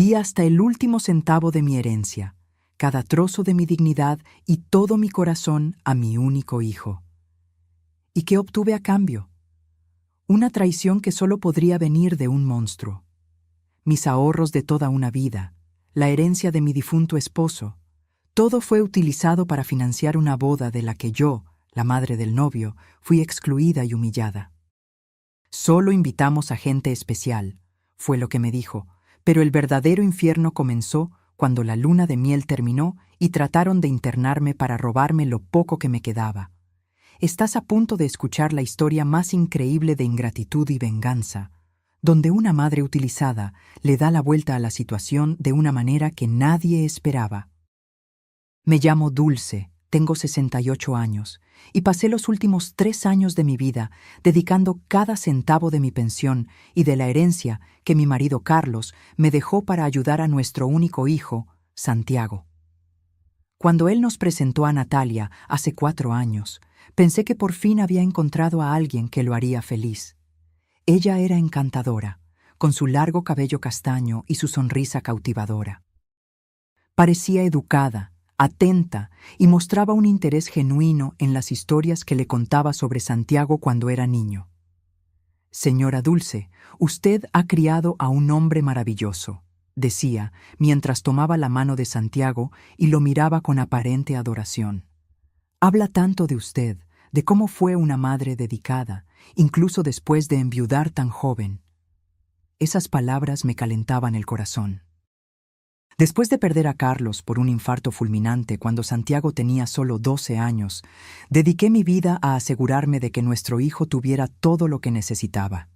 Di hasta el último centavo de mi herencia, cada trozo de mi dignidad y todo mi corazón a mi único hijo. ¿Y qué obtuve a cambio? Una traición que solo podría venir de un monstruo. Mis ahorros de toda una vida, la herencia de mi difunto esposo, todo fue utilizado para financiar una boda de la que yo, la madre del novio, fui excluida y humillada. Solo invitamos a gente especial, fue lo que me dijo, pero el verdadero infierno comenzó cuando la luna de miel terminó y trataron de internarme para robarme lo poco que me quedaba. Estás a punto de escuchar la historia más increíble de ingratitud y venganza, donde una madre utilizada le da la vuelta a la situación de una manera que nadie esperaba. Me llamo Dulce, tengo 68 años, y pasé los últimos 3 años de mi vida dedicando cada centavo de mi pensión y de la herencia que mi marido Carlos me dejó para ayudar a nuestro único hijo, Santiago. Cuando él nos presentó a Natalia hace 4 años, pensé que por fin había encontrado a alguien que lo haría feliz. Ella era encantadora, con su largo cabello castaño y su sonrisa cautivadora. Parecía educada, atenta y mostraba un interés genuino en las historias que le contaba sobre Santiago cuando era niño. «Señora Dulce, usted ha criado a un hombre maravilloso», decía, mientras tomaba la mano de Santiago y lo miraba con aparente adoración. «Habla tanto de usted, de cómo fue una madre dedicada, incluso después de enviudar tan joven». Esas palabras me calentaban el corazón. Después de perder a Carlos por un infarto fulminante cuando Santiago tenía solo 12 años, dediqué mi vida a asegurarme de que nuestro hijo tuviera todo lo que necesitaba.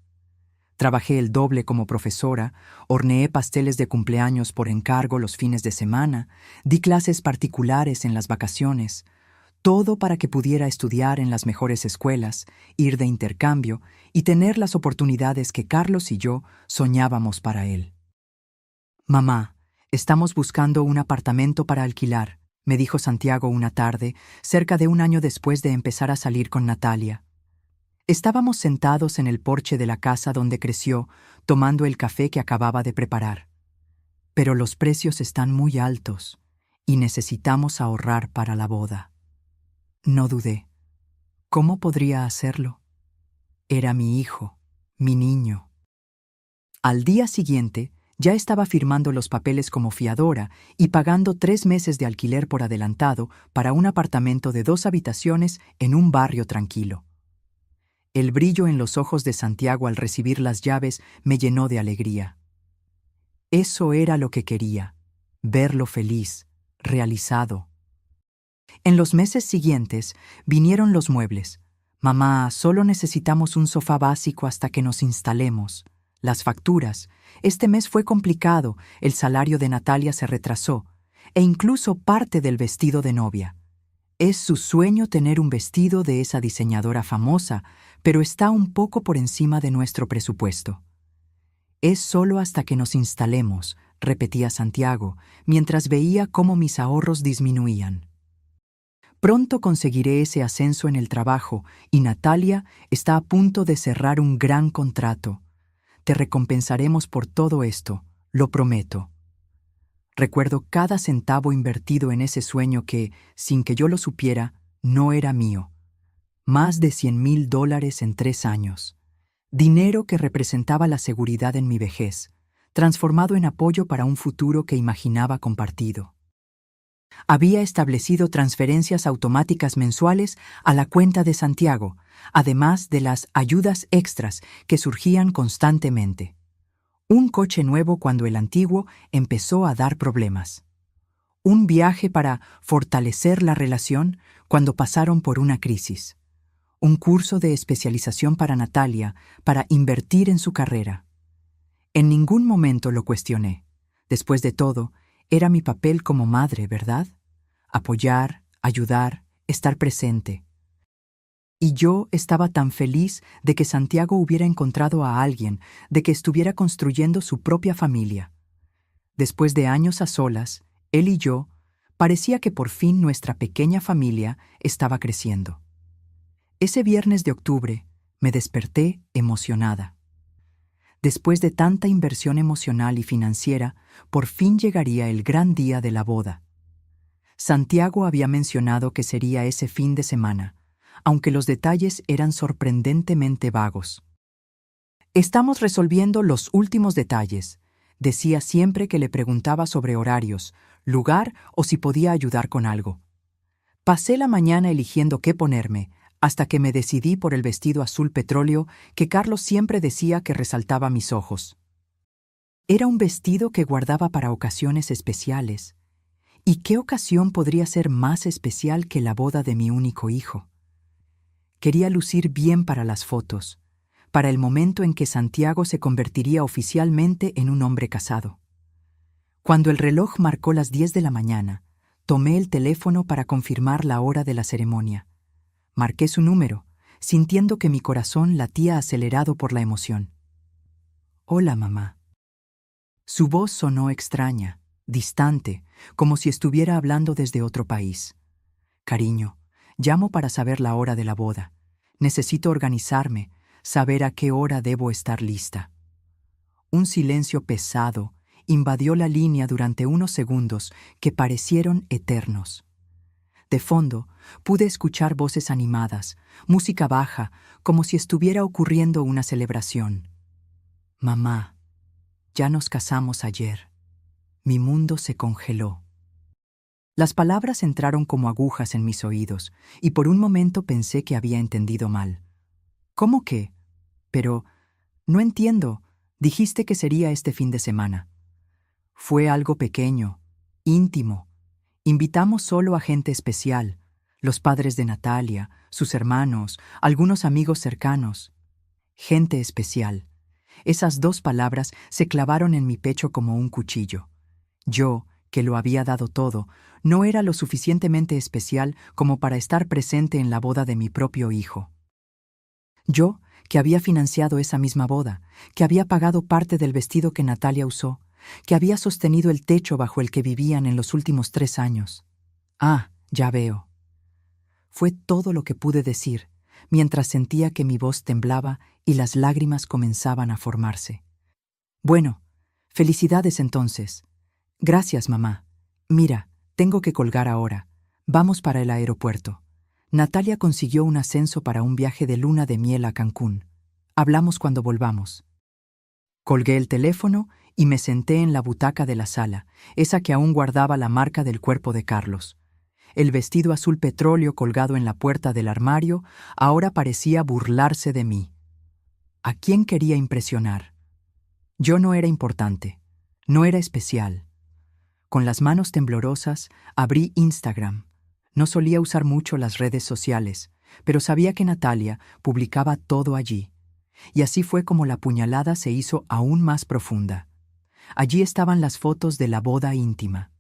Trabajé el doble como profesora, horneé pasteles de cumpleaños por encargo los fines de semana, di clases particulares en las vacaciones, todo para que pudiera estudiar en las mejores escuelas, ir de intercambio y tener las oportunidades que Carlos y yo soñábamos para él. «Mamá, estamos buscando un apartamento para alquilar», me dijo Santiago una tarde, cerca de un año después de empezar a salir con Natalia. Estábamos sentados en el porche de la casa donde creció, tomando el café que acababa de preparar. «Pero los precios están muy altos y necesitamos ahorrar para la boda». No dudé. ¿Cómo podría hacerlo? Era mi hijo, mi niño. Al día siguiente, ya estaba firmando los papeles como fiadora y pagando 3 meses de alquiler por adelantado para un apartamento de 2 habitaciones en un barrio tranquilo. El brillo en los ojos de Santiago al recibir las llaves me llenó de alegría. Eso era lo que quería, verlo feliz, realizado. En los meses siguientes vinieron los muebles. «Mamá, solo necesitamos un sofá básico hasta que nos instalemos». Las facturas. Este mes fue complicado, el salario de Natalia se retrasó, e incluso parte del vestido de novia. Es su sueño tener un vestido de esa diseñadora famosa, pero está un poco por encima de nuestro presupuesto. «Es solo hasta que nos instalemos», repetía Santiago, mientras veía cómo mis ahorros disminuían. «Pronto conseguiré ese ascenso en el trabajo y Natalia está a punto de cerrar un gran contrato. Te recompensaremos por todo esto, lo prometo». Recuerdo cada centavo invertido en ese sueño que, sin que yo lo supiera, no era mío. Más de $100,000 en 3 años. Dinero que representaba la seguridad en mi vejez, transformado en apoyo para un futuro que imaginaba compartido. Había establecido transferencias automáticas mensuales a la cuenta de Santiago, además de las ayudas extras que surgían constantemente. Un coche nuevo cuando el antiguo empezó a dar problemas. Un viaje para fortalecer la relación cuando pasaron por una crisis. Un curso de especialización para Natalia para invertir en su carrera. En ningún momento lo cuestioné. Después de todo, era mi papel como madre, ¿verdad? Apoyar, ayudar, estar presente. Y yo estaba tan feliz de que Santiago hubiera encontrado a alguien, de que estuviera construyendo su propia familia. Después de años a solas, él y yo, parecía que por fin nuestra pequeña familia estaba creciendo. Ese viernes de octubre me desperté emocionada. Después de tanta inversión emocional y financiera, por fin llegaría el gran día de la boda. Santiago había mencionado que sería ese fin de semana, aunque los detalles eran sorprendentemente vagos. «Estamos resolviendo los últimos detalles», decía siempre que le preguntaba sobre horarios, lugar o si podía ayudar con algo. Pasé la mañana eligiendo qué ponerme, hasta que me decidí por el vestido azul petróleo que Carlos siempre decía que resaltaba mis ojos. Era un vestido que guardaba para ocasiones especiales. ¿Y qué ocasión podría ser más especial que la boda de mi único hijo? Quería lucir bien para las fotos, para el momento en que Santiago se convertiría oficialmente en un hombre casado. Cuando el reloj marcó las 10 de la mañana, tomé el teléfono para confirmar la hora de la ceremonia. Marqué su número, sintiendo que mi corazón latía acelerado por la emoción. «Hola, mamá». Su voz sonó extraña, distante, como si estuviera hablando desde otro país. «Cariño, llamo para saber la hora de la boda. Necesito organizarme, saber a qué hora debo estar lista». Un silencio pesado invadió la línea durante unos segundos que parecieron eternos. De fondo, pude escuchar voces animadas, música baja, como si estuviera ocurriendo una celebración. «Mamá, ya nos casamos ayer». Mi mundo se congeló. Las palabras entraron como agujas en mis oídos, y por un momento pensé que había entendido mal. «¿Cómo que? Pero, no entiendo, dijiste que sería este fin de semana». «Fue algo pequeño, íntimo. Invitamos solo a gente especial, los padres de Natalia, sus hermanos, algunos amigos cercanos». Gente especial. Esas dos palabras se clavaron en mi pecho como un cuchillo. Yo, que lo había dado todo, no era lo suficientemente especial como para estar presente en la boda de mi propio hijo. Yo, que había financiado esa misma boda, que había pagado parte del vestido que Natalia usó, que había sostenido el techo bajo el que vivían en los últimos 3 años. «Ah, ya veo». Fue todo lo que pude decir, mientras sentía que mi voz temblaba y las lágrimas comenzaban a formarse. «Bueno, felicidades entonces. Gracias, mamá. Mira, tengo que colgar ahora. Vamos para el aeropuerto. Natalia consiguió un ascenso para un viaje de luna de miel a Cancún. Hablamos cuando volvamos». Colgué el teléfono y me senté en la butaca de la sala, esa que aún guardaba la marca del cuerpo de Carlos. El vestido azul petróleo colgado en la puerta del armario ahora parecía burlarse de mí. ¿A quién quería impresionar? Yo no era importante, no era especial. Con las manos temblorosas, abrí Instagram. No solía usar mucho las redes sociales, pero sabía que Natalia publicaba todo allí. Y así fue como la puñalada se hizo aún más profunda. Allí estaban las fotos de la boda íntima.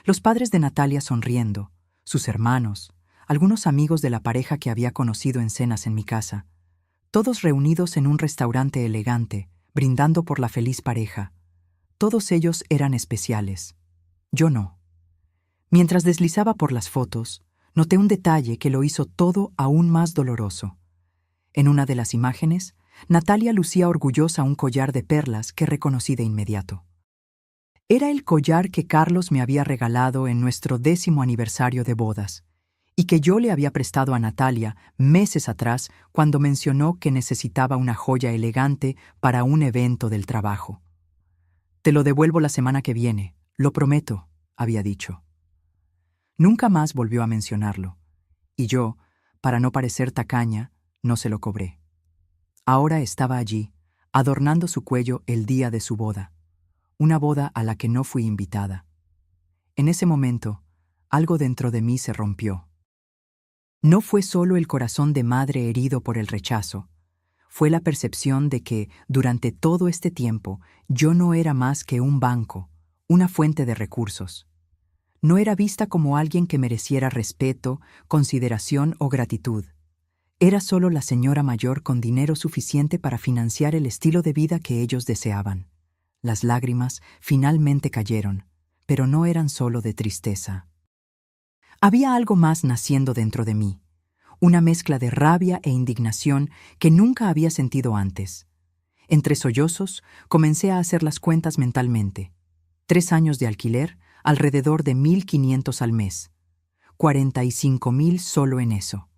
Los padres de Natalia sonriendo, sus hermanos, algunos amigos de la pareja que había conocido en cenas en mi casa, todos reunidos en un restaurante elegante, brindando por la feliz pareja. Todos ellos eran especiales. Yo no. Mientras deslizaba por las fotos, noté un detalle que lo hizo todo aún más doloroso. En una de las imágenes, Natalia lucía orgullosa un collar de perlas que reconocí de inmediato. Era el collar que Carlos me había regalado en nuestro 10º aniversario de bodas, y que yo le había prestado a Natalia meses atrás cuando mencionó que necesitaba una joya elegante para un evento del trabajo. «Te lo devuelvo la semana que viene, lo prometo», había dicho. Nunca más volvió a mencionarlo, y yo, para no parecer tacaña, no se lo cobré. Ahora estaba allí, adornando su cuello el día de su boda, una boda a la que no fui invitada. En ese momento, algo dentro de mí se rompió. No fue solo el corazón de madre herido por el rechazo, fue la percepción de que, durante todo este tiempo, yo no era más que un banco, una fuente de recursos. No era vista como alguien que mereciera respeto, consideración o gratitud. Era solo la señora mayor con dinero suficiente para financiar el estilo de vida que ellos deseaban. Las lágrimas finalmente cayeron, pero no eran solo de tristeza. Había algo más naciendo dentro de mí, una mezcla de rabia e indignación que nunca había sentido antes. Entre sollozos, comencé a hacer las cuentas mentalmente. 3 años de alquiler, alrededor de 1.500 al mes. 45.000 solo en eso.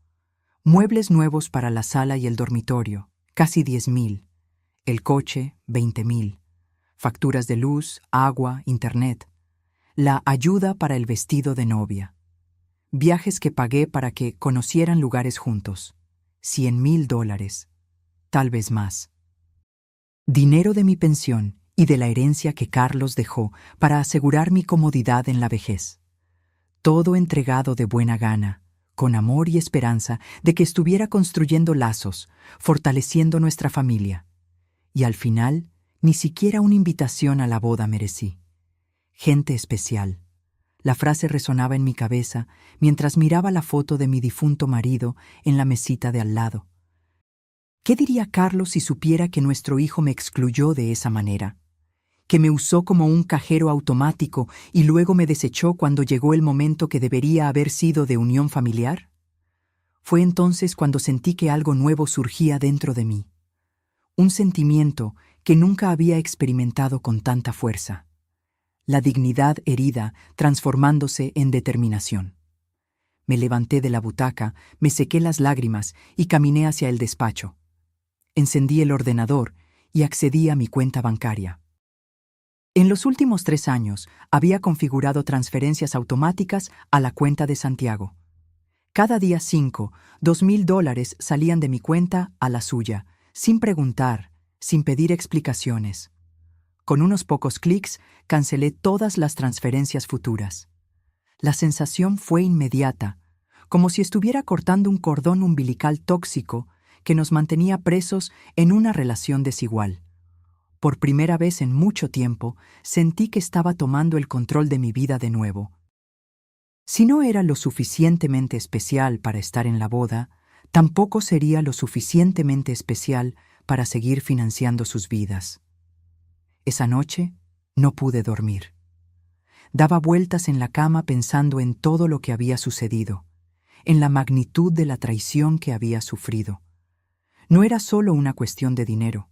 Muebles nuevos para la sala y el dormitorio, casi 10.000. El coche, 20.000. Facturas de luz, agua, internet. La ayuda para el vestido de novia. Viajes que pagué para que conocieran lugares juntos. $100.000, tal vez más. Dinero de mi pensión y de la herencia que Carlos dejó para asegurar mi comodidad en la vejez. Todo entregado de buena gana, con amor y esperanza de que estuviera construyendo lazos, fortaleciendo nuestra familia. Y al final, ni siquiera una invitación a la boda merecí. Gente especial. La frase resonaba en mi cabeza mientras miraba la foto de mi difunto marido en la mesita de al lado. ¿Qué diría Carlos si supiera que nuestro hijo me excluyó de esa manera? ¿Que me usó como un cajero automático y luego me desechó cuando llegó el momento que debería haber sido de unión familiar? Fue entonces cuando sentí que algo nuevo surgía dentro de mí. Un sentimiento que nunca había experimentado con tanta fuerza. La dignidad herida transformándose en determinación. Me levanté de la butaca, me sequé las lágrimas y caminé hacia el despacho. Encendí el ordenador y accedí a mi cuenta bancaria. En los últimos 3 años había configurado transferencias automáticas a la cuenta de Santiago. Cada día $2.000 salían de mi cuenta a la suya, sin preguntar, sin pedir explicaciones. Con unos pocos clics, cancelé todas las transferencias futuras. La sensación fue inmediata, como si estuviera cortando un cordón umbilical tóxico que nos mantenía presos en una relación desigual. Por primera vez en mucho tiempo, sentí que estaba tomando el control de mi vida de nuevo. Si no era lo suficientemente especial para estar en la boda, tampoco sería lo suficientemente especial para seguir financiando sus vidas. Esa noche no pude dormir. Daba vueltas en la cama pensando en todo lo que había sucedido, en la magnitud de la traición que había sufrido. No era solo una cuestión de dinero,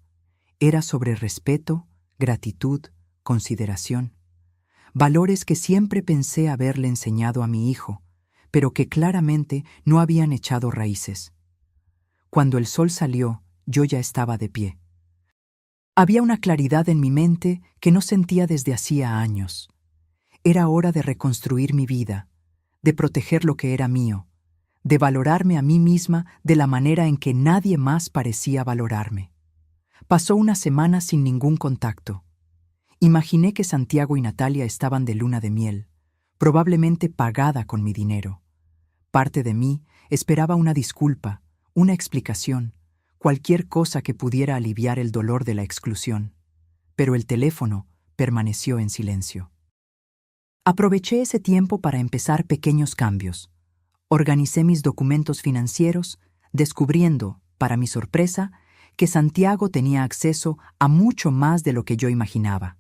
era sobre respeto, gratitud, consideración. Valores que siempre pensé haberle enseñado a mi hijo, pero que claramente no habían echado raíces. Cuando el sol salió, yo ya estaba de pie. Había una claridad en mi mente que no sentía desde hacía años. Era hora de reconstruir mi vida, de proteger lo que era mío, de valorarme a mí misma de la manera en que nadie más parecía valorarme. Pasó una semana sin ningún contacto. Imaginé que Santiago y Natalia estaban de luna de miel, probablemente pagada con mi dinero. Parte de mí esperaba una disculpa, una explicación, cualquier cosa que pudiera aliviar el dolor de la exclusión. Pero el teléfono permaneció en silencio. Aproveché ese tiempo para empezar pequeños cambios. Organicé mis documentos financieros, descubriendo, para mi sorpresa, que Santiago tenía acceso a mucho más de lo que yo imaginaba.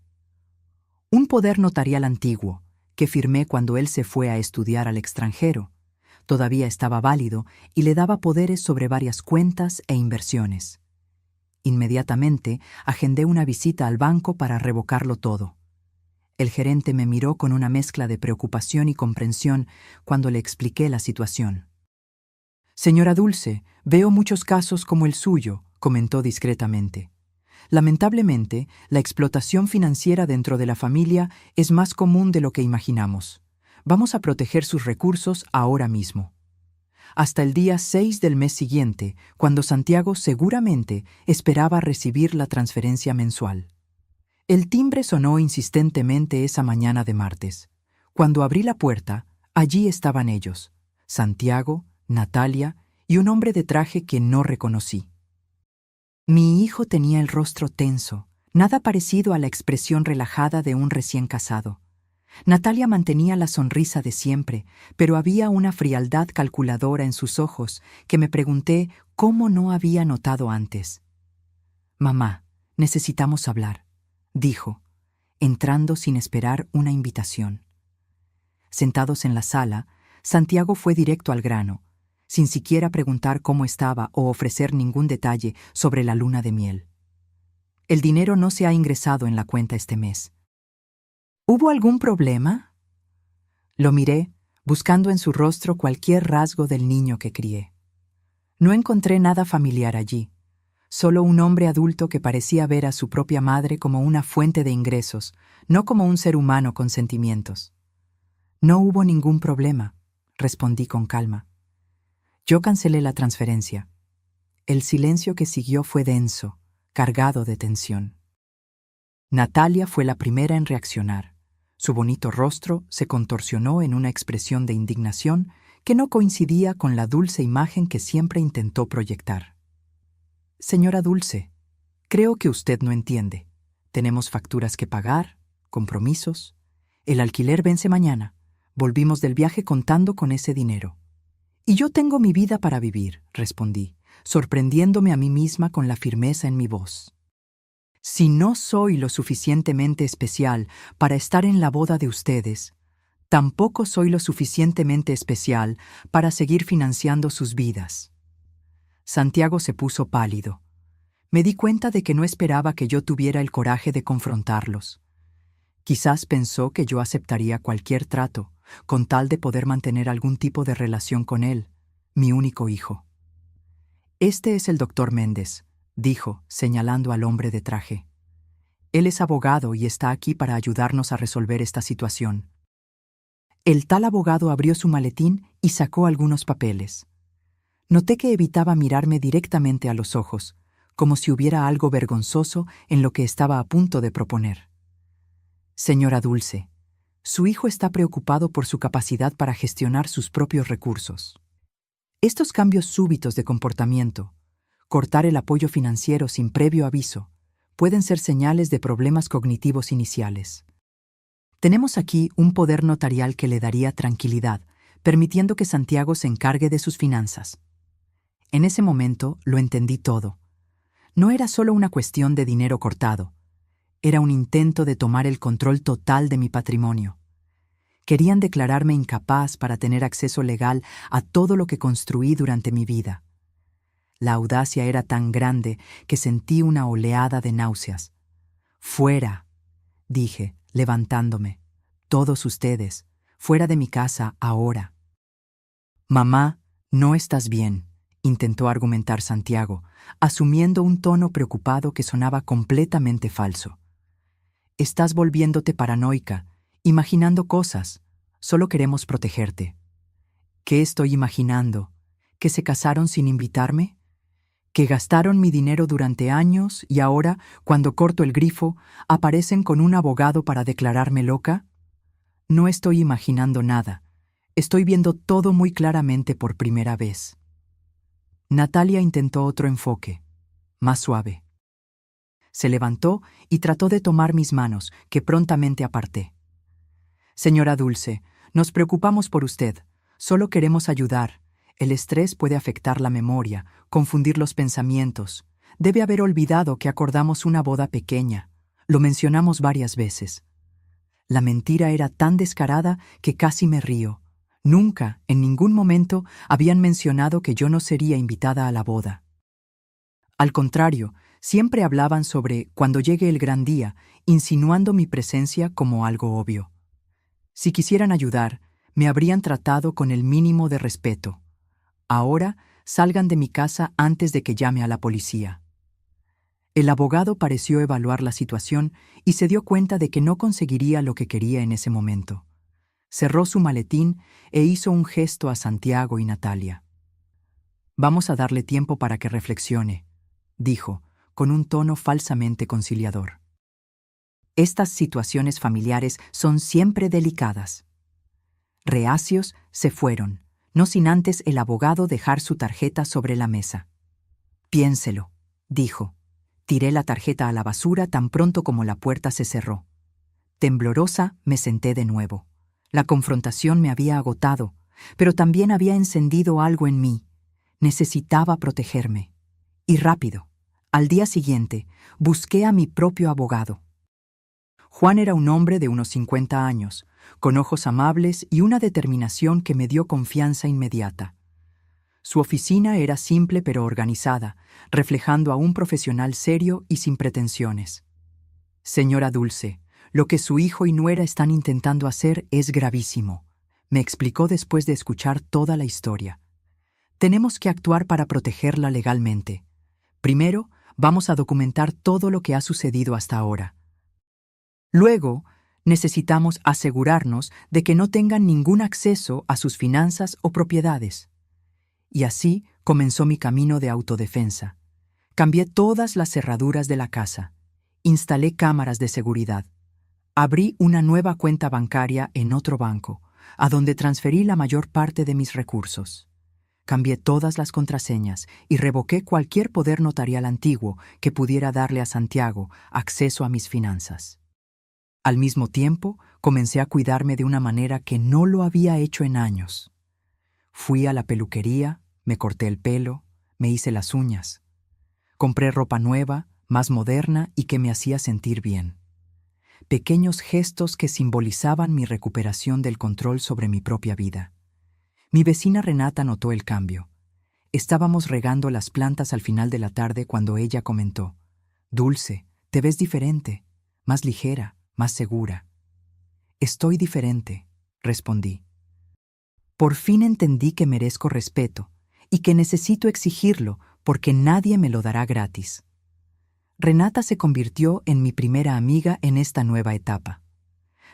Un poder notarial antiguo, que firmé cuando él se fue a estudiar al extranjero, todavía estaba válido y le daba poderes sobre varias cuentas e inversiones. Inmediatamente agendé una visita al banco para revocarlo todo. El gerente me miró con una mezcla de preocupación y comprensión cuando le expliqué la situación. «Señora Dulce, veo muchos casos como el suyo», comentó discretamente. «Lamentablemente, la explotación financiera dentro de la familia es más común de lo que imaginamos. Vamos a proteger sus recursos ahora mismo. Hasta el día 6 del mes siguiente, cuando Santiago seguramente esperaba recibir la transferencia mensual». El timbre sonó insistentemente esa mañana de martes. Cuando abrí la puerta, allí estaban ellos, Santiago, Natalia y un hombre de traje que no reconocí. Mi hijo tenía el rostro tenso, nada parecido a la expresión relajada de un recién casado. Natalia mantenía la sonrisa de siempre, pero había una frialdad calculadora en sus ojos que me pregunté cómo no había notado antes. «Mamá, necesitamos hablar», dijo, entrando sin esperar una invitación. Sentados en la sala, Santiago fue directo al grano, sin siquiera preguntar cómo estaba o ofrecer ningún detalle sobre la luna de miel. El dinero no se ha ingresado en la cuenta este mes. ¿Hubo algún problema? Lo miré, buscando en su rostro cualquier rasgo del niño que crié. No encontré nada familiar allí, solo un hombre adulto que parecía ver a su propia madre como una fuente de ingresos, no como un ser humano con sentimientos. No hubo ningún problema, respondí con calma. Yo cancelé la transferencia. El silencio que siguió fue denso, cargado de tensión. Natalia fue la primera en reaccionar. Su bonito rostro se contorsionó en una expresión de indignación que no coincidía con la dulce imagen que siempre intentó proyectar. Señora Dulce, creo que usted no entiende. Tenemos facturas que pagar, compromisos. El alquiler vence mañana. Volvimos del viaje contando con ese dinero. Y yo tengo mi vida para vivir, respondí, sorprendiéndome a mí misma con la firmeza en mi voz. Si no soy lo suficientemente especial para estar en la boda de ustedes, tampoco soy lo suficientemente especial para seguir financiando sus vidas. Santiago se puso pálido. Me di cuenta de que no esperaba que yo tuviera el coraje de confrontarlos. Quizás pensó que yo aceptaría cualquier trato, con tal de poder mantener algún tipo de relación con él, mi único hijo. Este es el doctor Méndez, dijo, señalando al hombre de traje. Él es abogado y está aquí para ayudarnos a resolver esta situación. El tal abogado abrió su maletín y sacó algunos papeles. Noté que evitaba mirarme directamente a los ojos, como si hubiera algo vergonzoso en lo que estaba a punto de proponer. Señora Dulce, su hijo está preocupado por su capacidad para gestionar sus propios recursos. Estos cambios súbitos de comportamiento, cortar el apoyo financiero sin previo aviso, pueden ser señales de problemas cognitivos iniciales. Tenemos aquí un poder notarial que le daría tranquilidad, permitiendo que Santiago se encargue de sus finanzas. En ese momento lo entendí todo. No era solo una cuestión de dinero cortado. Era un intento de tomar el control total de mi patrimonio. Querían declararme incapaz para tener acceso legal a todo lo que construí durante mi vida. La audacia era tan grande que sentí una oleada de náuseas. «Fuera», dije, levantándome. «Todos ustedes, fuera de mi casa ahora». «Mamá, no estás bien», intentó argumentar Santiago, asumiendo un tono preocupado que sonaba completamente falso. «Estás volviéndote paranoica, imaginando cosas. Solo queremos protegerte». «¿Qué estoy imaginando? ¿Que se casaron sin invitarme? ¿Que gastaron mi dinero durante años y ahora, cuando corto el grifo, aparecen con un abogado para declararme loca? No estoy imaginando nada. Estoy viendo todo muy claramente por primera vez». Natalia intentó otro enfoque, más suave. Se levantó y trató de tomar mis manos, que prontamente aparté. «Señora Dulce, nos preocupamos por usted. Solo queremos ayudar. El estrés puede afectar la memoria, confundir los pensamientos. Debe haber olvidado que acordamos una boda pequeña. Lo mencionamos varias veces». La mentira era tan descarada que casi me río. Nunca, en ningún momento, habían mencionado que yo no sería invitada a la boda. Al contrario, siempre hablaban sobre cuando llegue el gran día, insinuando mi presencia como algo obvio. Si quisieran ayudar, me habrían tratado con el mínimo de respeto. Ahora, salgan de mi casa antes de que llame a la policía. El abogado pareció evaluar la situación y se dio cuenta de que no conseguiría lo que quería en ese momento. Cerró su maletín e hizo un gesto a Santiago y Natalia. «Vamos a darle tiempo para que reflexione», dijo, con un tono falsamente conciliador. «Estas situaciones familiares son siempre delicadas». Reacios se fueron, no sin antes el abogado dejar su tarjeta sobre la mesa. «Piénselo», dijo. Tiré la tarjeta a la basura tan pronto como la puerta se cerró. Temblorosa, me senté de nuevo. La confrontación me había agotado, pero también había encendido algo en mí. Necesitaba protegerme. Y rápido. Al día siguiente, busqué a mi propio abogado. Juan era un hombre de unos 50 años, con ojos amables y una determinación que me dio confianza inmediata. Su oficina era simple pero organizada, reflejando a un profesional serio y sin pretensiones. Señora Dulce, lo que su hijo y nuera están intentando hacer es gravísimo, me explicó después de escuchar toda la historia. Tenemos que actuar para protegerla legalmente. Primero, vamos a documentar todo lo que ha sucedido hasta ahora. Luego, necesitamos asegurarnos de que no tengan ningún acceso a sus finanzas o propiedades. Y así comenzó mi camino de autodefensa. Cambié todas las cerraduras de la casa. Instalé cámaras de seguridad. Abrí una nueva cuenta bancaria en otro banco, a donde transferí la mayor parte de mis recursos. Cambié todas las contraseñas y revoqué cualquier poder notarial antiguo que pudiera darle a Santiago acceso a mis finanzas. Al mismo tiempo, comencé a cuidarme de una manera que no lo había hecho en años. Fui a la peluquería, me corté el pelo, me hice las uñas. Compré ropa nueva, más moderna y que me hacía sentir bien. Pequeños gestos que simbolizaban mi recuperación del control sobre mi propia vida. Mi vecina Renata notó el cambio. Estábamos regando las plantas al final de la tarde cuando ella comentó: «Dulce, te ves diferente, más ligera, más segura». «Estoy diferente», respondí. Por fin entendí que merezco respeto y que necesito exigirlo porque nadie me lo dará gratis. Renata se convirtió en mi primera amiga en esta nueva etapa.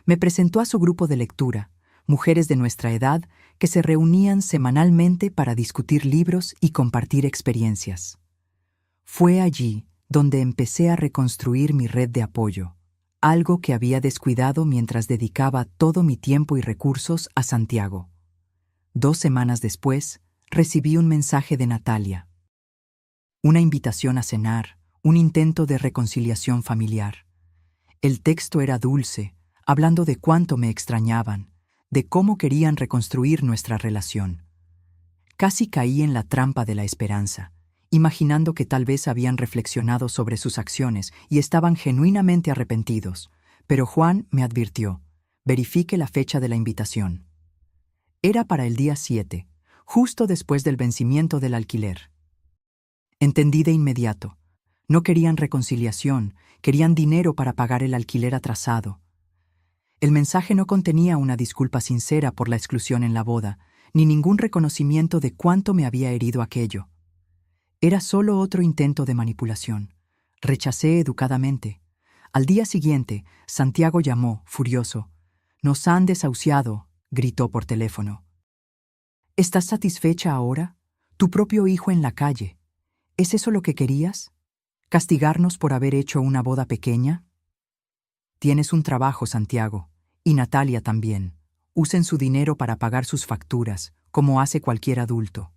Me presentó a su grupo de lectura, mujeres de nuestra edad que se reunían semanalmente para discutir libros y compartir experiencias. Fue allí donde empecé a reconstruir mi red de apoyo, algo que había descuidado mientras dedicaba todo mi tiempo y recursos a Santiago. 2 semanas después, recibí un mensaje de Natalia. Una invitación a cenar, un intento de reconciliación familiar. El texto era dulce, hablando de cuánto me extrañaban, de cómo querían reconstruir nuestra relación. Casi caí en la trampa de la esperanza, imaginando que tal vez habían reflexionado sobre sus acciones y estaban genuinamente arrepentidos, pero Juan me advirtió: verifique la fecha de la invitación. Era para el día 7, justo después del vencimiento del alquiler. Entendí de inmediato. No querían reconciliación, querían dinero para pagar el alquiler atrasado. El mensaje no contenía una disculpa sincera por la exclusión en la boda, ni ningún reconocimiento de cuánto me había herido aquello. Era solo otro intento de manipulación. Rechacé educadamente. Al día siguiente, Santiago llamó, furioso. «Nos han desahuciado», gritó por teléfono. «¿Estás satisfecha ahora? Tu propio hijo en la calle. ¿Es eso lo que querías? ¿Castigarnos por haber hecho una boda pequeña? Tienes un trabajo, Santiago, y Natalia también. Usen su dinero para pagar sus facturas, como hace cualquier adulto.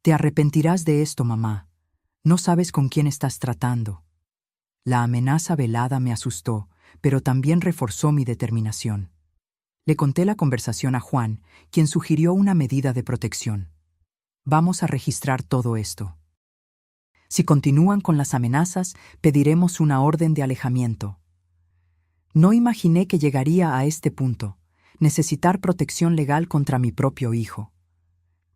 Te arrepentirás de esto, mamá. No sabes con quién estás tratando». La amenaza velada me asustó, pero también reforzó mi determinación. Le conté la conversación a Juan, quien sugirió una medida de protección. «Vamos a registrar todo esto. Si continúan con las amenazas, pediremos una orden de alejamiento». No imaginé que llegaría a este punto, necesitar protección legal contra mi propio hijo.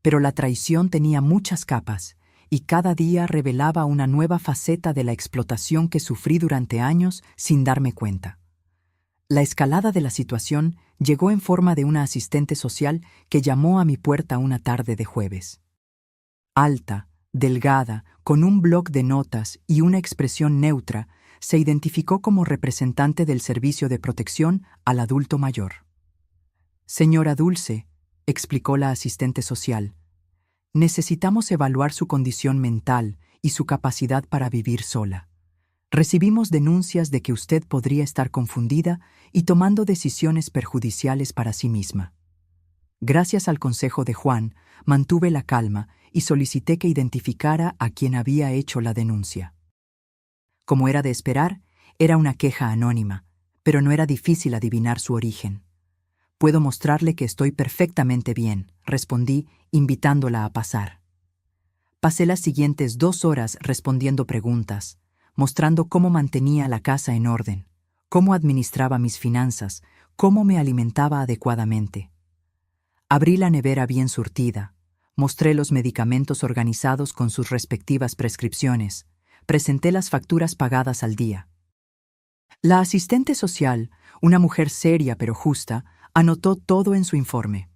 Pero la traición tenía muchas capas, y cada día revelaba una nueva faceta de la explotación que sufrí durante años sin darme cuenta. La escalada de la situación llegó en forma de una asistente social que llamó a mi puerta una tarde de jueves. Alta, delgada, con un bloc de notas y una expresión neutra, se identificó como representante del Servicio de Protección al Adulto Mayor. «Señora Dulce», explicó la asistente social, «necesitamos evaluar su condición mental y su capacidad para vivir sola. Recibimos denuncias de que usted podría estar confundida y tomando decisiones perjudiciales para sí misma. Gracias al consejo de Juan, mantuve la calma y solicité que identificara a quien había hecho la denuncia. Como era de esperar, era una queja anónima, pero no era difícil adivinar su origen. «Puedo mostrarle que estoy perfectamente bien», respondí, invitándola a pasar. Pasé las siguientes 2 horas respondiendo preguntas, mostrando cómo mantenía la casa en orden, cómo administraba mis finanzas, cómo me alimentaba adecuadamente. Abrí la nevera bien surtida, Mostré los medicamentos organizados con sus respectivas prescripciones. Presenté las facturas pagadas al día. La asistente social, una mujer seria pero justa, anotó todo en su informe.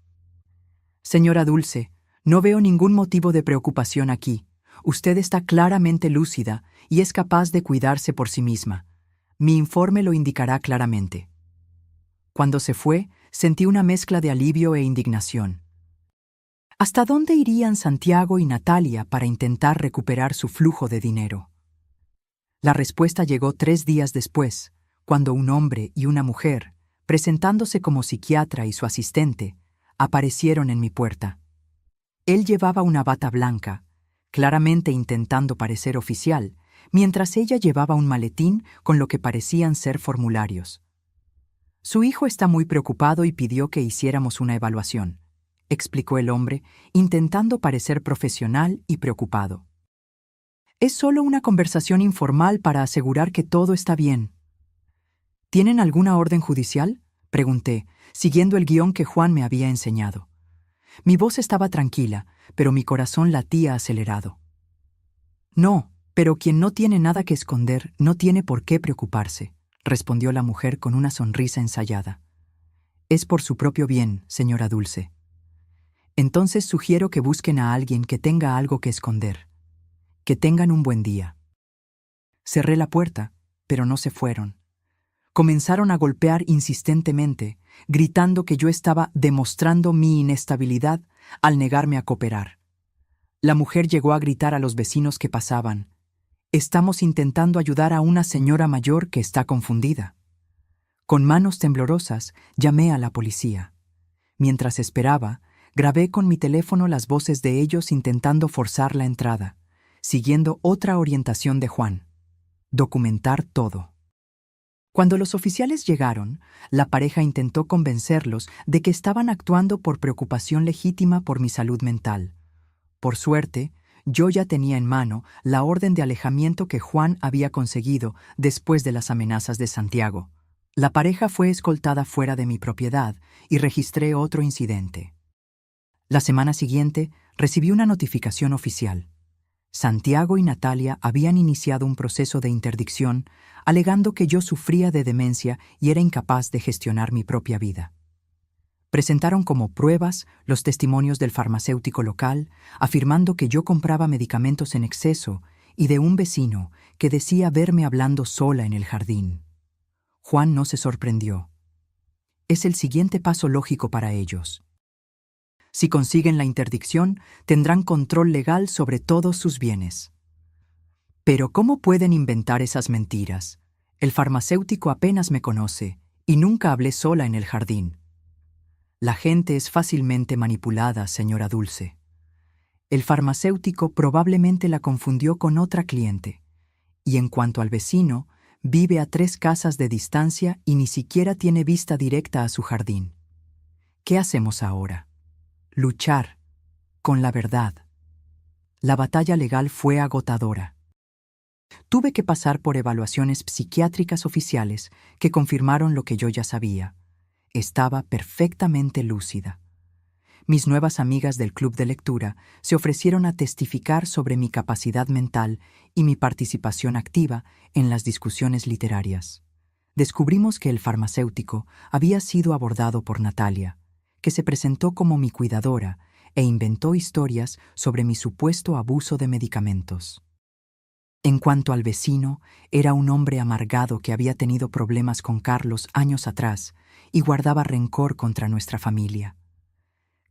Señora Dulce, no veo ningún motivo de preocupación aquí. Usted está claramente lúcida y es capaz de cuidarse por sí misma. Mi informe lo indicará claramente. Cuando se fue, sentí una mezcla de alivio e indignación. ¿Hasta dónde irían Santiago y Natalia para intentar recuperar su flujo de dinero? La respuesta llegó 3 días después, cuando un hombre y una mujer, presentándose como psiquiatra y su asistente, aparecieron en mi puerta. Él llevaba una bata blanca, claramente intentando parecer oficial, mientras ella llevaba un maletín con lo que parecían ser formularios. Su hijo está muy preocupado y pidió que hiciéramos una evaluación, explicó el hombre, intentando parecer profesional y preocupado. Es solo una conversación informal para asegurar que todo está bien. ¿Tienen alguna orden judicial?, pregunté, siguiendo el guión que Juan me había enseñado. Mi voz estaba tranquila, pero mi corazón latía acelerado. No, pero quien no tiene nada que esconder no tiene por qué preocuparse, respondió la mujer con una sonrisa ensayada. Es por su propio bien, señora Dulce. Entonces sugiero que busquen a alguien que tenga algo que esconder. Que tengan un buen día. Cerré la puerta, pero no se fueron. Comenzaron a golpear insistentemente, gritando que yo estaba demostrando mi inestabilidad al negarme a cooperar. La mujer llegó a gritar a los vecinos que pasaban: «Estamos intentando ayudar a una señora mayor que está confundida». Con manos temblorosas, llamé a la policía. Mientras esperaba, grabé con mi teléfono las voces de ellos intentando forzar la entrada, siguiendo otra orientación de Juan: documentar todo. Cuando los oficiales llegaron, la pareja intentó convencerlos de que estaban actuando por preocupación legítima por mi salud mental. Por suerte, yo ya tenía en mano la orden de alejamiento que Juan había conseguido después de las amenazas de Santiago. La pareja fue escoltada fuera de mi propiedad y registré otro incidente. La semana siguiente, recibí una notificación oficial. Santiago y Natalia habían iniciado un proceso de interdicción, alegando que yo sufría de demencia y era incapaz de gestionar mi propia vida. Presentaron como pruebas los testimonios del farmacéutico local, afirmando que yo compraba medicamentos en exceso, y de un vecino que decía verme hablando sola en el jardín. Juan no se sorprendió. Es el siguiente paso lógico para ellos. Si consiguen la interdicción, tendrán control legal sobre todos sus bienes. Pero ¿cómo pueden inventar esas mentiras? El farmacéutico apenas me conoce y nunca hablé sola en el jardín. La gente es fácilmente manipulada, señora Dulce. El farmacéutico probablemente la confundió con otra cliente. Y en cuanto al vecino, vive a 3 casas de distancia y ni siquiera tiene vista directa a su jardín. ¿Qué hacemos ahora? Luchar con la verdad. La batalla legal fue agotadora. Tuve que pasar por evaluaciones psiquiátricas oficiales que confirmaron lo que yo ya sabía. Estaba perfectamente lúcida. Mis nuevas amigas del club de lectura se ofrecieron a testificar sobre mi capacidad mental y mi participación activa en las discusiones literarias. Descubrimos que el farmacéutico había sido abordado por Natalia, que se presentó como mi cuidadora e inventó historias sobre mi supuesto abuso de medicamentos. En cuanto al vecino, era un hombre amargado que había tenido problemas con Carlos años atrás y guardaba rencor contra nuestra familia.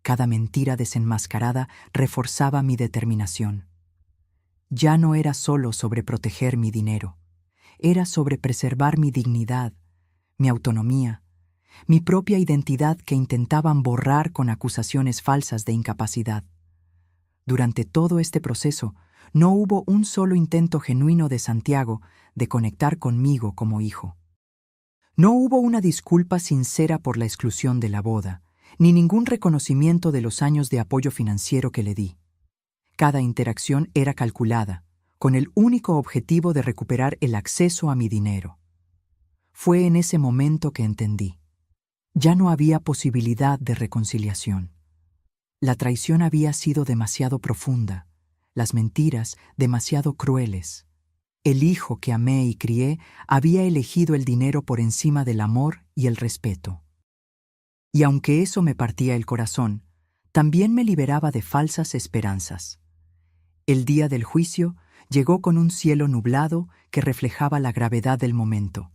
Cada mentira desenmascarada reforzaba mi determinación. Ya no era solo sobre proteger mi dinero, era sobre preservar mi dignidad, mi autonomía, mi propia identidad que intentaban borrar con acusaciones falsas de incapacidad. Durante todo este proceso, no hubo un solo intento genuino de Santiago de conectar conmigo como hijo. No hubo una disculpa sincera por la exclusión de la boda, ni ningún reconocimiento de los años de apoyo financiero que le di. Cada interacción era calculada, con el único objetivo de recuperar el acceso a mi dinero. Fue en ese momento que entendí. Ya no había posibilidad de reconciliación. La traición había sido demasiado profunda, las mentiras demasiado crueles. El hijo que amé y crié había elegido el dinero por encima del amor y el respeto. Y aunque eso me partía el corazón, también me liberaba de falsas esperanzas. El día del juicio llegó con un cielo nublado que reflejaba la gravedad del momento.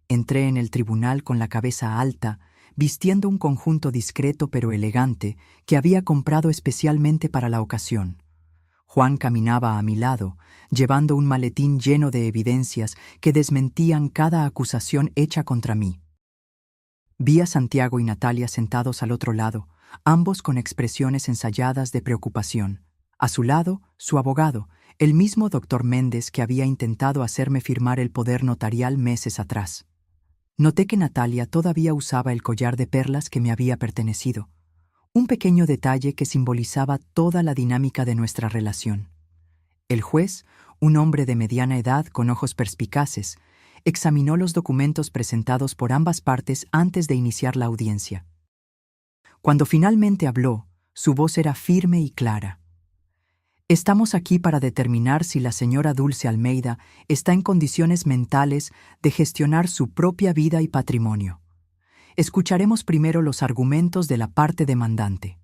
Entré en el tribunal con la cabeza alta, vistiendo un conjunto discreto pero elegante que había comprado especialmente para la ocasión. Juan caminaba a mi lado, llevando un maletín lleno de evidencias que desmentían cada acusación hecha contra mí. Vi a Santiago y Natalia sentados al otro lado, ambos con expresiones ensayadas de preocupación. A su lado, su abogado, el mismo doctor Méndez que había intentado hacerme firmar el poder notarial meses atrás. Noté que Natalia todavía usaba el collar de perlas que me había pertenecido, un pequeño detalle que simbolizaba toda la dinámica de nuestra relación. El juez, un hombre de mediana edad con ojos perspicaces, examinó los documentos presentados por ambas partes antes de iniciar la audiencia. Cuando finalmente habló, su voz era firme y clara. Estamos aquí para determinar si la señora Dulce Almeida está en condiciones mentales de gestionar su propia vida y patrimonio. Escucharemos primero los argumentos de la parte demandante.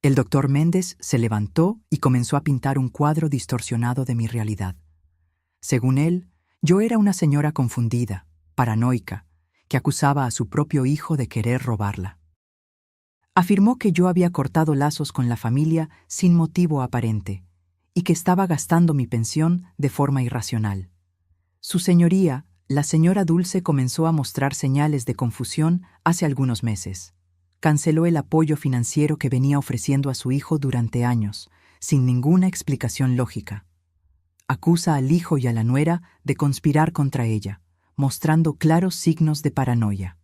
El doctor Méndez se levantó y comenzó a pintar un cuadro distorsionado de mi realidad. Según él, yo era una señora confundida, paranoica, que acusaba a su propio hijo de querer robarla. Afirmó que yo había cortado lazos con la familia sin motivo aparente y que estaba gastando mi pensión de forma irracional. Su señoría, la señora Dulce, comenzó a mostrar señales de confusión hace algunos meses. Canceló el apoyo financiero que venía ofreciendo a su hijo durante años, sin ninguna explicación lógica. Acusa al hijo y a la nuera de conspirar contra ella, mostrando claros signos de paranoia.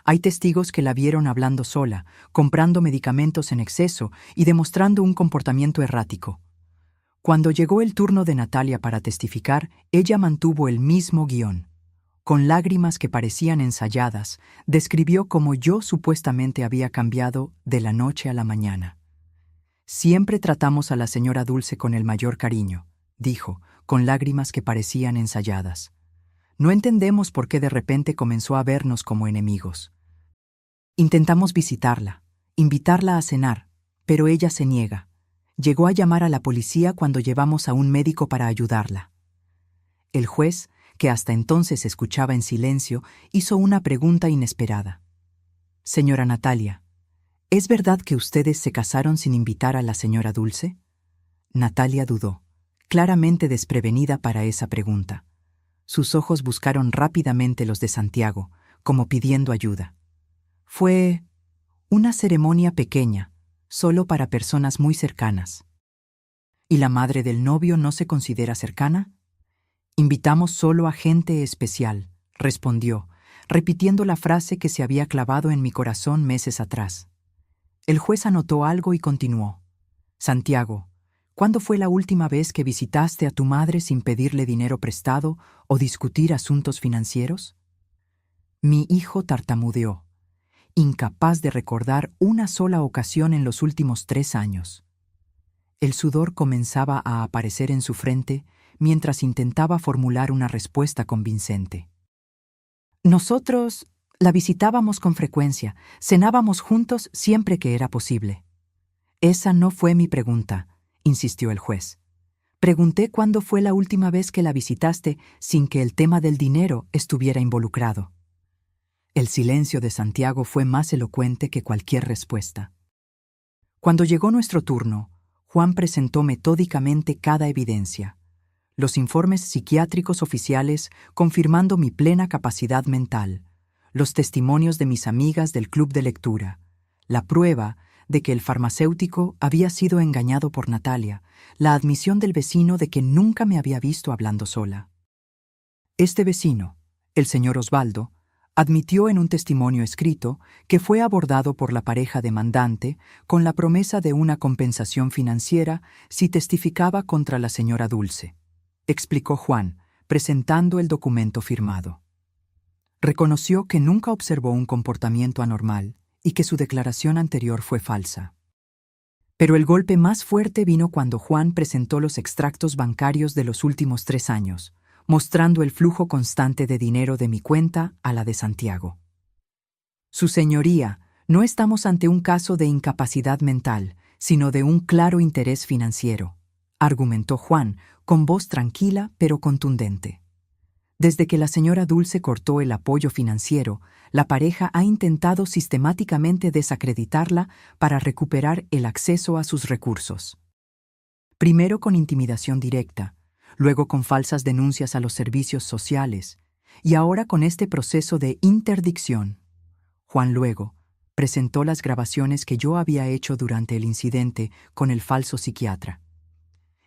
Hay testigos que la vieron hablando sola, comprando medicamentos en exceso y demostrando un comportamiento errático. Cuando llegó el turno de Natalia para testificar, ella mantuvo el mismo guión. Con lágrimas que parecían ensayadas, describió cómo yo supuestamente había cambiado de la noche a la mañana. Siempre tratamos a la señora Dulce con el mayor cariño, dijo, con lágrimas que parecían ensayadas. No entendemos por qué de repente comenzó a vernos como enemigos. Intentamos visitarla, invitarla a cenar, pero ella se niega. Llegó a llamar a la policía cuando llevamos a un médico para ayudarla. El juez, que hasta entonces escuchaba en silencio, hizo una pregunta inesperada. Señora Natalia, ¿es verdad que ustedes se casaron sin invitar a la señora Dulce? Natalia dudó, claramente desprevenida para esa pregunta. Sus ojos buscaron rápidamente los de Santiago, como pidiendo ayuda. Fue una ceremonia pequeña, solo para personas muy cercanas. ¿Y la madre del novio no se considera cercana? Invitamos solo a gente especial, respondió, repitiendo la frase que se había clavado en mi corazón meses atrás. El juez anotó algo y continuó. Santiago, ¿cuándo fue la última vez que visitaste a tu madre sin pedirle dinero prestado o discutir asuntos financieros? Mi hijo tartamudeó, incapaz de recordar una sola ocasión en los últimos 3 años. El sudor comenzaba a aparecer en su frente mientras intentaba formular una respuesta convincente. Nosotros la visitábamos con frecuencia, cenábamos juntos siempre que era posible. Esa no fue mi pregunta, insistió el juez. Pregunté cuándo fue la última vez que la visitaste sin que el tema del dinero estuviera involucrado. El silencio de Santiago fue más elocuente que cualquier respuesta. Cuando llegó nuestro turno, Juan presentó metódicamente cada evidencia. Los informes psiquiátricos oficiales confirmando mi plena capacidad mental, los testimonios de mis amigas del club de lectura, la prueba de que el farmacéutico había sido engañado por Natalia, la admisión del vecino de que nunca me había visto hablando sola. Este vecino, el señor Osvaldo, admitió en un testimonio escrito que fue abordado por la pareja demandante con la promesa de una compensación financiera si testificaba contra la señora Dulce, explicó Juan, presentando el documento firmado. Reconoció que nunca observó un comportamiento anormal y que su declaración anterior fue falsa. Pero el golpe más fuerte vino cuando Juan presentó los extractos bancarios de los últimos 3 años, mostrando el flujo constante de dinero de mi cuenta a la de Santiago. Su señoría, no estamos ante un caso de incapacidad mental, sino de un claro interés financiero, argumentó Juan, con voz tranquila pero contundente. Desde que la señora Dulce cortó el apoyo financiero, la pareja ha intentado sistemáticamente desacreditarla para recuperar el acceso a sus recursos. Primero con intimidación directa, luego con falsas denuncias a los servicios sociales, y ahora con este proceso de interdicción. Juan luego presentó las grabaciones que yo había hecho durante el incidente con el falso psiquiatra.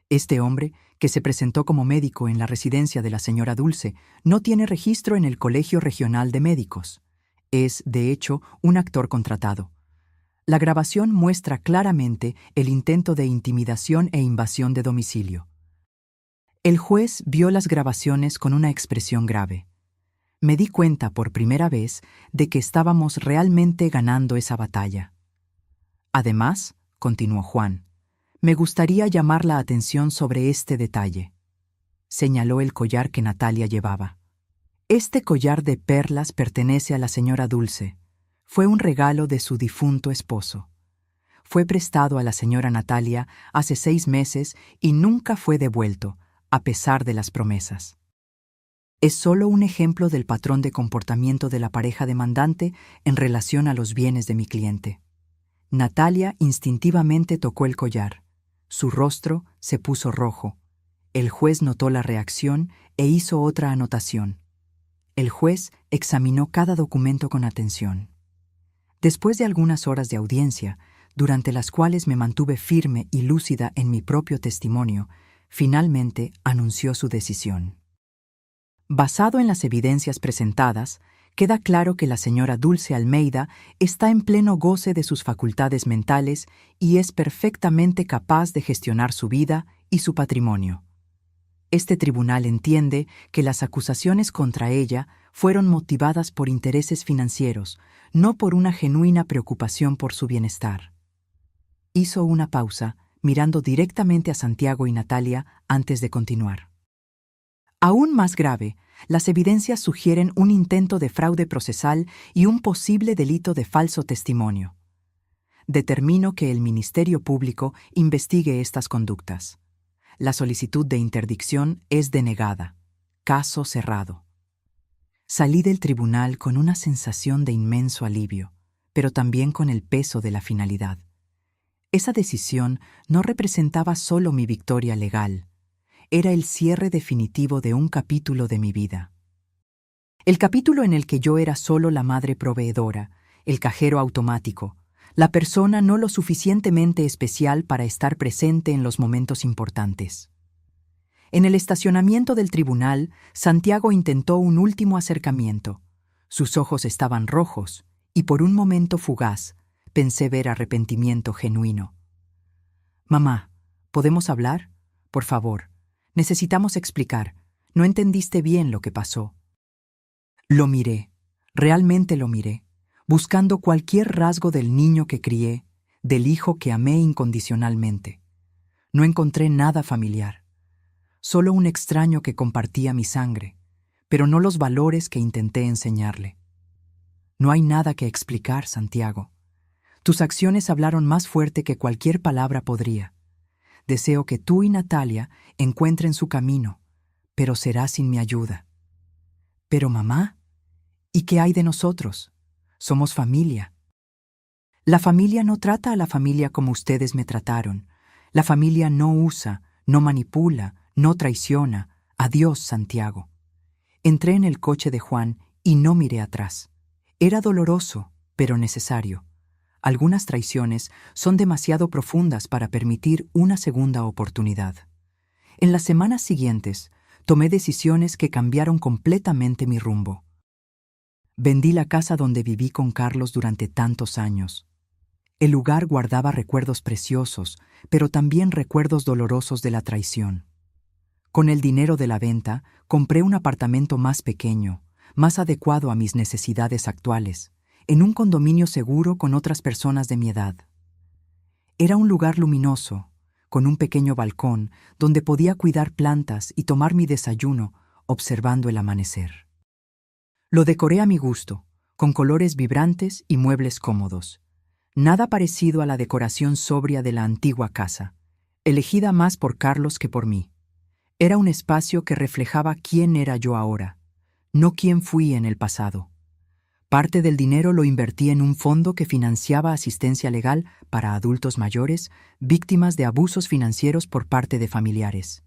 Este hombre, que se presentó como médico en la residencia de la señora Dulce, no tiene registro en el Colegio Regional de Médicos. Es, de hecho, un actor contratado. La grabación muestra claramente el intento de intimidación e invasión de domicilio. El juez vio las grabaciones con una expresión grave. Me di cuenta por primera vez de que estábamos realmente ganando esa batalla. Además, continuó Juan, me gustaría llamar la atención sobre este detalle. Señaló el collar que Natalia llevaba. Este collar de perlas pertenece a la señora Dulce. Fue un regalo de su difunto esposo. Fue prestado a la señora Natalia hace 6 meses y nunca fue devuelto, a pesar de las promesas. Es solo un ejemplo del patrón de comportamiento de la pareja demandante en relación a los bienes de mi cliente. Natalia instintivamente tocó el collar. Su rostro se puso rojo. El juez notó la reacción e hizo otra anotación. El juez examinó cada documento con atención. Después de algunas horas de audiencia, durante las cuales me mantuve firme y lúcida en mi propio testimonio, finalmente anunció su decisión. Basado en las evidencias presentadas, queda claro que la señora Dulce Almeida está en pleno goce de sus facultades mentales y es perfectamente capaz de gestionar su vida y su patrimonio. Este tribunal entiende que las acusaciones contra ella fueron motivadas por intereses financieros, no por una genuina preocupación por su bienestar. Hizo una pausa, mirando directamente a Santiago y Natalia antes de continuar. Aún más grave, las evidencias sugieren un intento de fraude procesal y un posible delito de falso testimonio. Determino que el Ministerio Público investigue estas conductas. La solicitud de interdicción es denegada. Caso cerrado. Salí del tribunal con una sensación de inmenso alivio, pero también con el peso de la finalidad. Esa decisión no representaba solo mi victoria legal, era el cierre definitivo de un capítulo de mi vida. El capítulo en el que yo era solo la madre proveedora, el cajero automático, la persona no lo suficientemente especial para estar presente en los momentos importantes. En el estacionamiento del tribunal, Santiago intentó un último acercamiento. Sus ojos estaban rojos y por un momento fugaz pensé ver arrepentimiento genuino. «Mamá, ¿podemos hablar? Por favor. Necesitamos explicar. No entendiste bien lo que pasó». Lo miré, realmente lo miré, buscando cualquier rasgo del niño que crié, del hijo que amé incondicionalmente. No encontré nada familiar, solo un extraño que compartía mi sangre, pero no los valores que intenté enseñarle. No hay nada que explicar, Santiago. Tus acciones hablaron más fuerte que cualquier palabra podría. Deseo que tú y Natalia encuentren su camino, pero será sin mi ayuda. Pero mamá, ¿y qué hay de nosotros? Somos familia. La familia no trata a la familia como ustedes me trataron. La familia no usa, no manipula, no traiciona. Adiós, Santiago. Entré en el coche de Juan y no miré atrás. Era doloroso, pero necesario. Algunas traiciones son demasiado profundas para permitir una segunda oportunidad. En las semanas siguientes, tomé decisiones que cambiaron completamente mi rumbo. Vendí la casa donde viví con Carlos durante tantos años. El lugar guardaba recuerdos preciosos, pero también recuerdos dolorosos de la traición. Con el dinero de la venta, compré un apartamento más pequeño, más adecuado a mis necesidades actuales, en un condominio seguro con otras personas de mi edad. Era un lugar luminoso, con un pequeño balcón donde podía cuidar plantas y tomar mi desayuno observando el amanecer. Lo decoré a mi gusto, con colores vibrantes y muebles cómodos. Nada parecido a la decoración sobria de la antigua casa, elegida más por Carlos que por mí. Era un espacio que reflejaba quién era yo ahora, no quién fui en el pasado. Parte del dinero lo invertí en un fondo que financiaba asistencia legal para adultos mayores víctimas de abusos financieros por parte de familiares.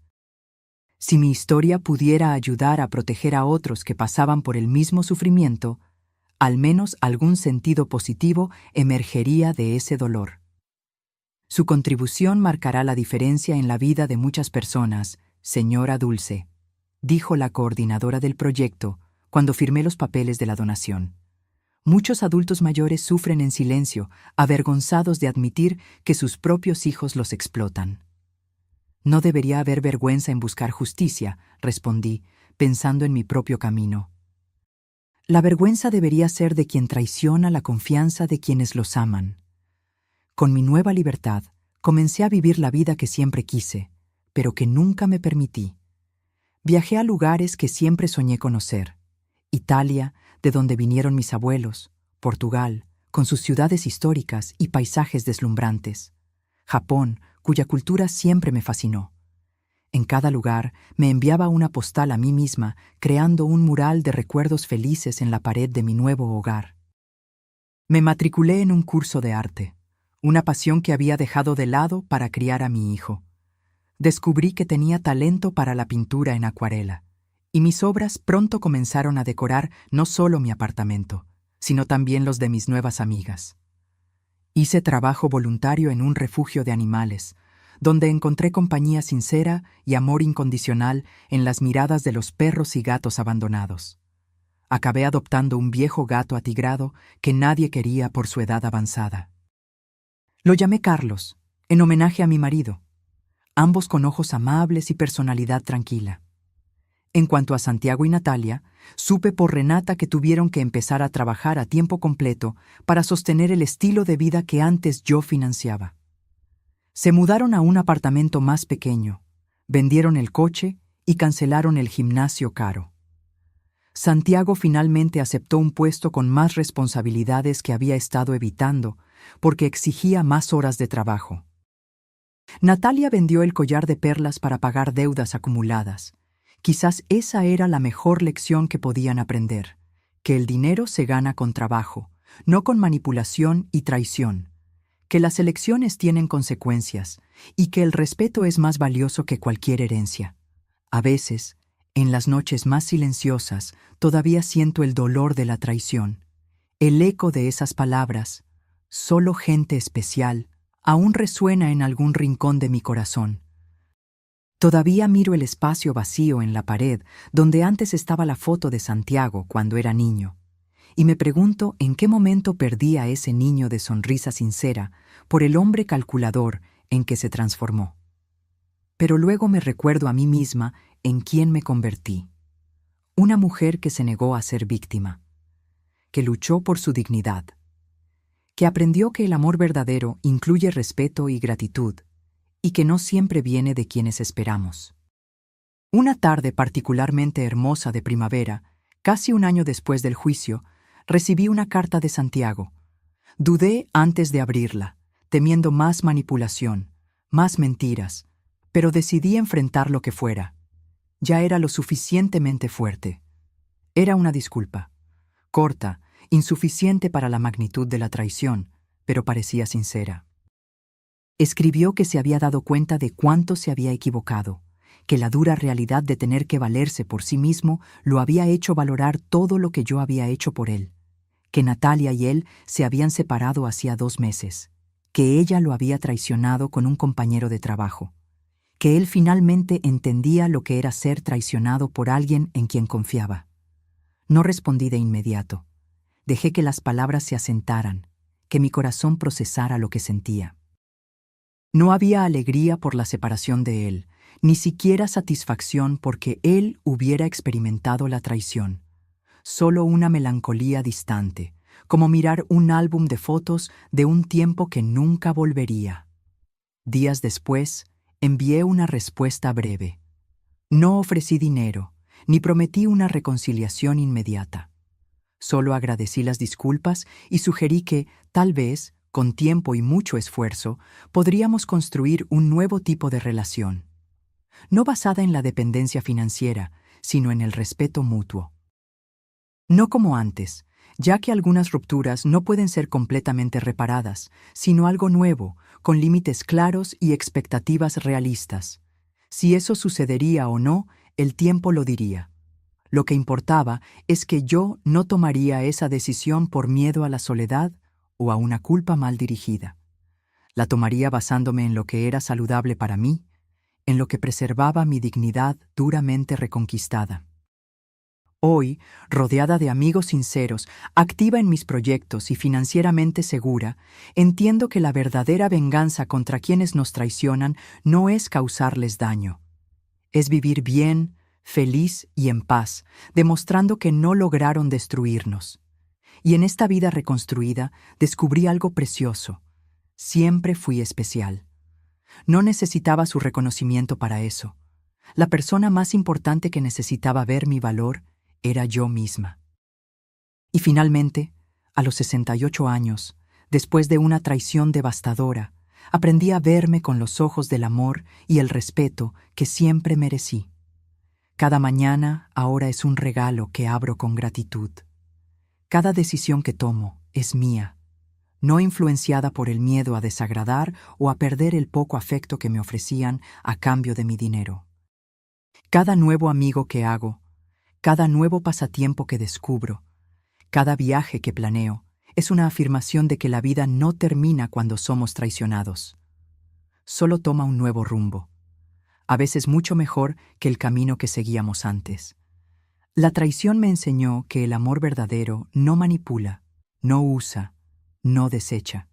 Si mi historia pudiera ayudar a proteger a otros que pasaban por el mismo sufrimiento, al menos algún sentido positivo emergería de ese dolor. Su contribución marcará la diferencia en la vida de muchas personas, señora Dulce, dijo la coordinadora del proyecto cuando firmé los papeles de la donación. Muchos adultos mayores sufren en silencio, avergonzados de admitir que sus propios hijos los explotan. No debería haber vergüenza en buscar justicia, respondí, pensando en mi propio camino. La vergüenza debería ser de quien traiciona la confianza de quienes los aman. Con mi nueva libertad, comencé a vivir la vida que siempre quise, pero que nunca me permití. Viajé a lugares que siempre soñé conocer. Italia, de donde vinieron mis abuelos, Portugal, con sus ciudades históricas y paisajes deslumbrantes, Japón, cuya cultura siempre me fascinó. En cada lugar me enviaba una postal a mí misma, creando un mural de recuerdos felices en la pared de mi nuevo hogar. Me matriculé en un curso de arte, una pasión que había dejado de lado para criar a mi hijo. Descubrí que tenía talento para la pintura en acuarela, y mis obras pronto comenzaron a decorar no solo mi apartamento, sino también los de mis nuevas amigas. Hice trabajo voluntario en un refugio de animales, donde encontré compañía sincera y amor incondicional en las miradas de los perros y gatos abandonados. Acabé adoptando un viejo gato atigrado que nadie quería por su edad avanzada. Lo llamé Carlos, en homenaje a mi marido, ambos con ojos amables y personalidad tranquila. En cuanto a Santiago y Natalia, supe por Renata que tuvieron que empezar a trabajar a tiempo completo para sostener el estilo de vida que antes yo financiaba. Se mudaron a un apartamento más pequeño, vendieron el coche y cancelaron el gimnasio caro. Santiago finalmente aceptó un puesto con más responsabilidades que había estado evitando, porque exigía más horas de trabajo. Natalia vendió el collar de perlas para pagar deudas acumuladas. Quizás esa era la mejor lección que podían aprender, que el dinero se gana con trabajo, no con manipulación y traición, que las elecciones tienen consecuencias y que el respeto es más valioso que cualquier herencia. A veces, en las noches más silenciosas, todavía siento el dolor de la traición, el eco de esas palabras, solo gente especial, aún resuena en algún rincón de mi corazón. Todavía miro el espacio vacío en la pared donde antes estaba la foto de Santiago cuando era niño, y me pregunto en qué momento perdí a ese niño de sonrisa sincera por el hombre calculador en que se transformó. Pero luego me recuerdo a mí misma en quién me convertí. Una mujer que se negó a ser víctima, que luchó por su dignidad, que aprendió que el amor verdadero incluye respeto y gratitud, y que no siempre viene de quienes esperamos. Una tarde particularmente hermosa de primavera, casi un año después del juicio, recibí una carta de Santiago. Dudé antes de abrirla, temiendo más manipulación, más mentiras, pero decidí enfrentar lo que fuera. Ya era lo suficientemente fuerte. Era una disculpa, corta, insuficiente para la magnitud de la traición, pero parecía sincera. Escribió que se había dado cuenta de cuánto se había equivocado, que la dura realidad de tener que valerse por sí mismo lo había hecho valorar todo lo que yo había hecho por él, que Natalia y él se habían separado hacía 2 meses, que ella lo había traicionado con un compañero de trabajo, que él finalmente entendía lo que era ser traicionado por alguien en quien confiaba. No respondí de inmediato. Dejé que las palabras se asentaran, que mi corazón procesara lo que sentía. No había alegría por la separación de él, ni siquiera satisfacción porque él hubiera experimentado la traición. Solo una melancolía distante, como mirar un álbum de fotos de un tiempo que nunca volvería. Días después, envié una respuesta breve. No ofrecí dinero, ni prometí una reconciliación inmediata. Solo agradecí las disculpas y sugerí que, tal vez, con tiempo y mucho esfuerzo, podríamos construir un nuevo tipo de relación. No basada en la dependencia financiera, sino en el respeto mutuo. No como antes, ya que algunas rupturas no pueden ser completamente reparadas, sino algo nuevo, con límites claros y expectativas realistas. Si eso sucedería o no, el tiempo lo diría. Lo que importaba es que yo no tomaría esa decisión por miedo a la soledad o a una culpa mal dirigida. La tomaría basándome en lo que era saludable para mí, en lo que preservaba mi dignidad duramente reconquistada. Hoy, rodeada de amigos sinceros, activa en mis proyectos y financieramente segura, entiendo que la verdadera venganza contra quienes nos traicionan no es causarles daño. Es vivir bien, feliz y en paz, demostrando que no lograron destruirnos. Y en esta vida reconstruida descubrí algo precioso. Siempre fui especial. No necesitaba su reconocimiento para eso. La persona más importante que necesitaba ver mi valor era yo misma. Y finalmente, a los 68 años, después de una traición devastadora, aprendí a verme con los ojos del amor y el respeto que siempre merecí. Cada mañana ahora es un regalo que abro con gratitud. Cada decisión que tomo es mía, no influenciada por el miedo a desagradar o a perder el poco afecto que me ofrecían a cambio de mi dinero. Cada nuevo amigo que hago, cada nuevo pasatiempo que descubro, cada viaje que planeo, es una afirmación de que la vida no termina cuando somos traicionados. Solo toma un nuevo rumbo, a veces mucho mejor que el camino que seguíamos antes. La traición me enseñó que el amor verdadero no manipula, no usa, no desecha.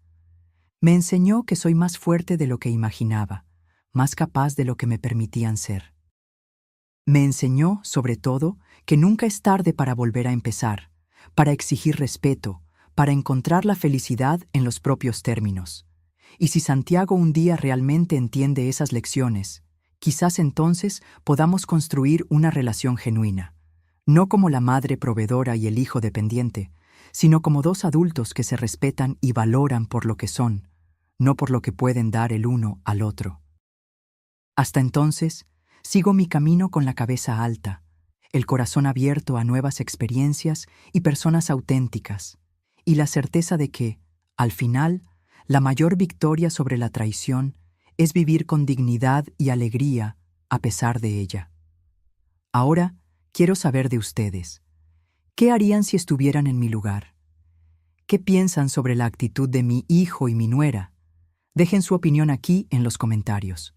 Me enseñó que soy más fuerte de lo que imaginaba, más capaz de lo que me permitían ser. Me enseñó, sobre todo, que nunca es tarde para volver a empezar, para exigir respeto, para encontrar la felicidad en los propios términos. Y si Santiago un día realmente entiende esas lecciones, quizás entonces podamos construir una relación genuina, no como la madre proveedora y el hijo dependiente, sino como dos adultos que se respetan y valoran por lo que son, no por lo que pueden dar el uno al otro. Hasta entonces, sigo mi camino con la cabeza alta, el corazón abierto a nuevas experiencias y personas auténticas, y la certeza de que, al final, la mayor victoria sobre la traición es vivir con dignidad y alegría a pesar de ella. Ahora, quiero saber de ustedes. ¿Qué harían si estuvieran en mi lugar? ¿Qué piensan sobre la actitud de mi hijo y mi nuera? Dejen su opinión aquí en los comentarios.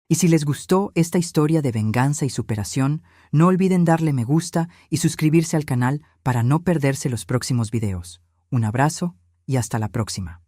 Y si les gustó esta historia de venganza y superación, no olviden darle me gusta y suscribirse al canal para no perderse los próximos videos. Un abrazo y hasta la próxima.